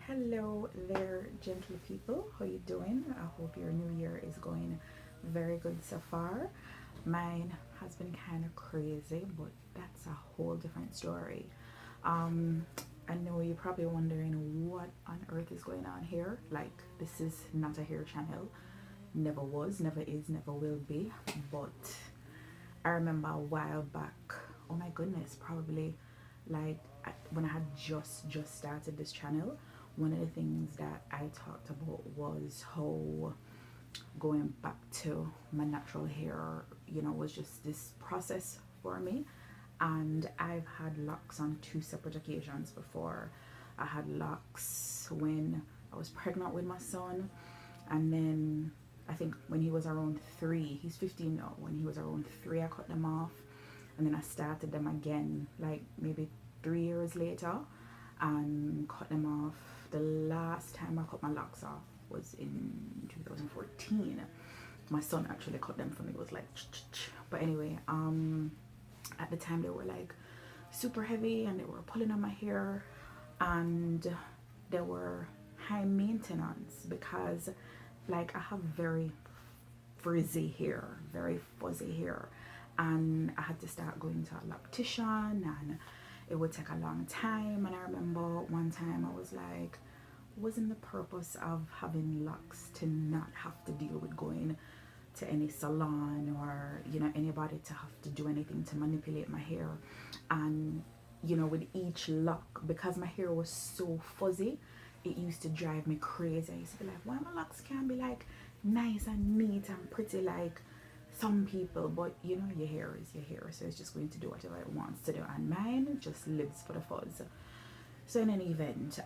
Hello there, gentle people. How you doing? I hope your new year is going very good so far. Mine has been kind of crazy, but that's a whole different story. Um, I know you're probably wondering what on earth is going on here. Like, this is not a hair channel. Never was, never is, never will be. But I remember a while back, oh my goodness, probably like when I had just started this channel, one of the things that I talked about was how going back to my natural hair, was just this process for me. And I've had locks on two separate occasions before. I had locks when I was pregnant with my son, and then I think when he was around 3, he's 15 now. When he was around 3, I cut them off, and then I started them again, like maybe 3 years later, and cut them off. The last time I cut my locks off was in 2014. My son actually cut them for me. It was like, but anyway, at the time they were like super heavy and they were pulling on my hair, and they were high maintenance because like I have very frizzy hair, very fuzzy hair, and I had to start going to a loctician, and it would take a long time. And I remember one time I was like, wasn't the purpose of having locks to not have to deal with going to any salon or anybody to have to do anything to manipulate my hair? And with each lock, because my hair was so fuzzy, it used to drive me crazy. I used to be like, why my locks can't be like nice and neat and pretty like some people? But your hair is your hair, so it's just going to do whatever it wants to do, and mine just lives for the fuzz. So in any event,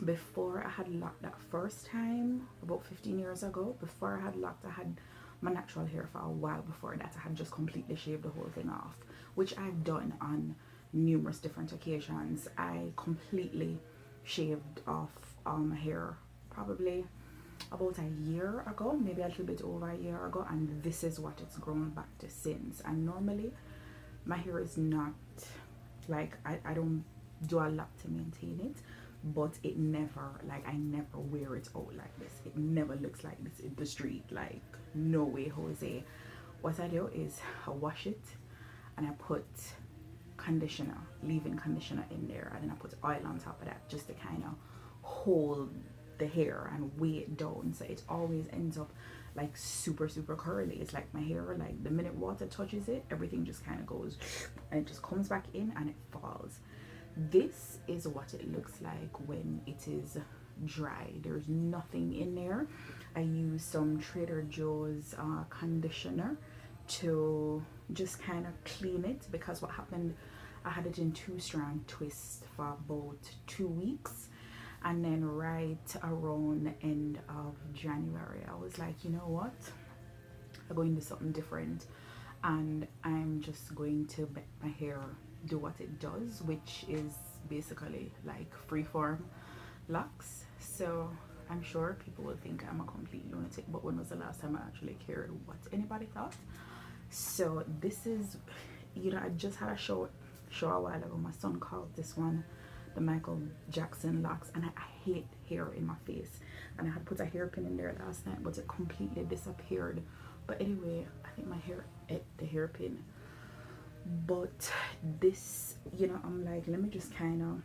before I had locked that first time, about 15 years ago, before I had locked, I had my natural hair for a while. Before that, I had just completely shaved the whole thing off, which I've done on numerous different occasions. I completely shaved off my hair probably about a year ago, maybe a little bit over a year ago, and this is what it's grown back to since. And normally my hair is not like, I don't do a lot to maintain it, but it never, like, I never wear it out like this. It never looks like this in the street. Like, no way, Jose. What I do is I wash it and I put conditioner, leave-in conditioner in there, and then I put oil on top of that just to kind of hold the hair and weigh it down, so it always ends up like super curly. It's like my hair, like the minute water touches it, everything just kind of goes and it just comes back in and it falls. This is what it looks like when it is dry. There's nothing in there. I use some Trader Joe's conditioner to just kind of clean it, because what happened, I had it in 2-strand twist for about 2 weeks, and then right around the end of January I was like, you know what, I'm going to do something different, and I'm just going to let my hair do what it does, which is basically like Freeform Locs. So I'm sure people will think I'm a complete lunatic, but when was the last time I actually cared what anybody thought? So this is, I just had a show a while ago. My son called this one the Michael Jackson locks, and I hate hair in my face, and I had put a hairpin in there last night, but it completely disappeared. But anyway, I think my hair ate the hairpin. But this, I'm like, let me just kind of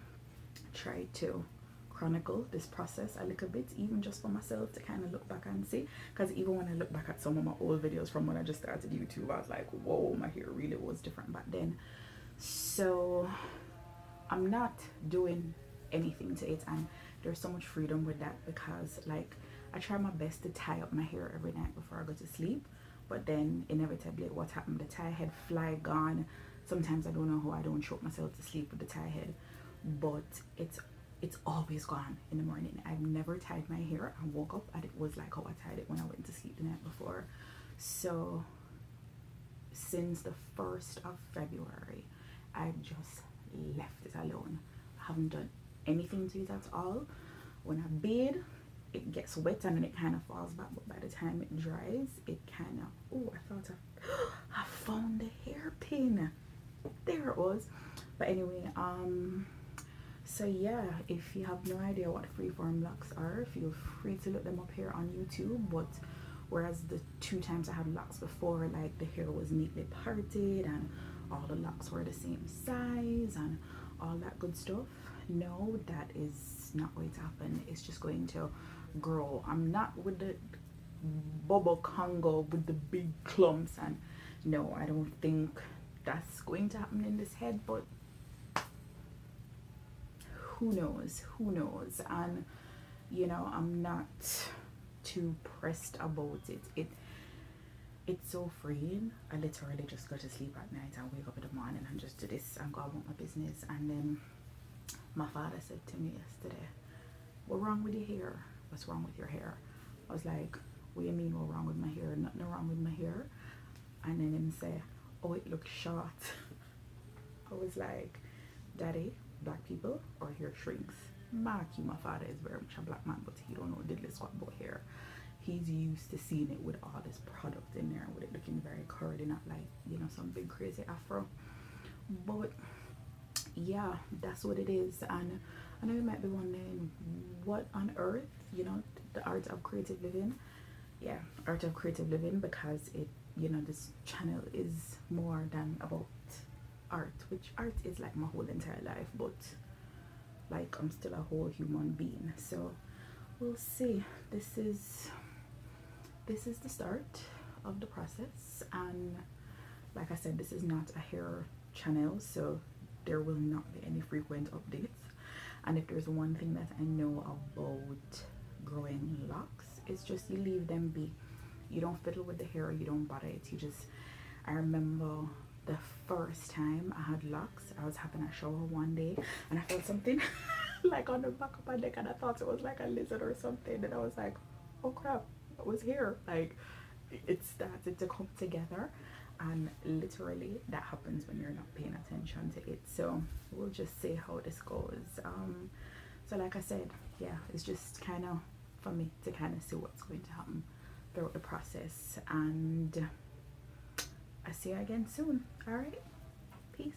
try to chronicle this process a little bit, even just for myself, to kind of look back and see. Because even when I look back at some of my old videos from when I just started YouTube, I was like, whoa, my hair really was different back then. So I'm not doing anything to it, and there's so much freedom with that, because like I try my best to tie up my hair every night before I go to sleep, but then inevitably what happened, the tie head fly gone. Sometimes I don't know how I don't choke myself to sleep with the tie head, but it's always gone in the morning. I've never tied my hair and woke up and it was like how I tied it when I went to sleep the night before. So since the 1st of February, I've just left it alone. I haven't done anything to it at all. When I bathe, it gets wet and then it kind of falls back, but by the time it dries, it kind of, oh, I thought I found the hairpin. There it was. But anyway, So yeah, if you have no idea what Freeform Locs are, feel free to look them up here on YouTube. But whereas the 2 times I had locks before, like the hair was neatly parted and all the locks were the same size and all that good stuff, no, that is not going to happen. It's just going to grow. I'm not with the bubble Congo with the big clumps, and no, I don't think that's going to happen in this head, but who knows. And you know, I'm not too pressed about it's so freeing. I literally just go to sleep at night and wake up in the morning and just do this and go about my business. And then my father said to me yesterday, "What's wrong with your hair? What's wrong with your hair?" I was like, "What do you mean what's wrong with my hair? Nothing wrong with my hair." And then him say, "Oh, it looks short." I was like, "Daddy, black people or hair shrinks." Mark you, my father is very much a black man, but he don't know diddly squat about hair. He's used to seeing it with all this product in there, with it looking very curly, not like, you know, some big crazy afro. But yeah, that's what it is. And I know you might be wondering, what on earth, you know, the art of creative living. Yeah, art of creative living, because it, you know, this channel is more than about art, which art is like my whole entire life, but like I'm still a whole human being. So we'll see. This is the start of the process, and like I said, this is not a hair channel, so there will not be any frequent updates. And if there's one thing that I know about growing locks, it's just you leave them be. You don't fiddle with the hair, you don't bother it, you just, I remember the first time I had locks, I was having a shower one day and I felt something like on the back of my neck, and I thought it was like a lizard or something, and I was like, oh crap, it was hair. Like, it started to come together, and literally that happens when you're not paying attention to it. So we'll just see how this goes. So like I said, yeah, it's just kind of for me to kind of see what's going to happen throughout the process, and I see you again soon. All right, peace.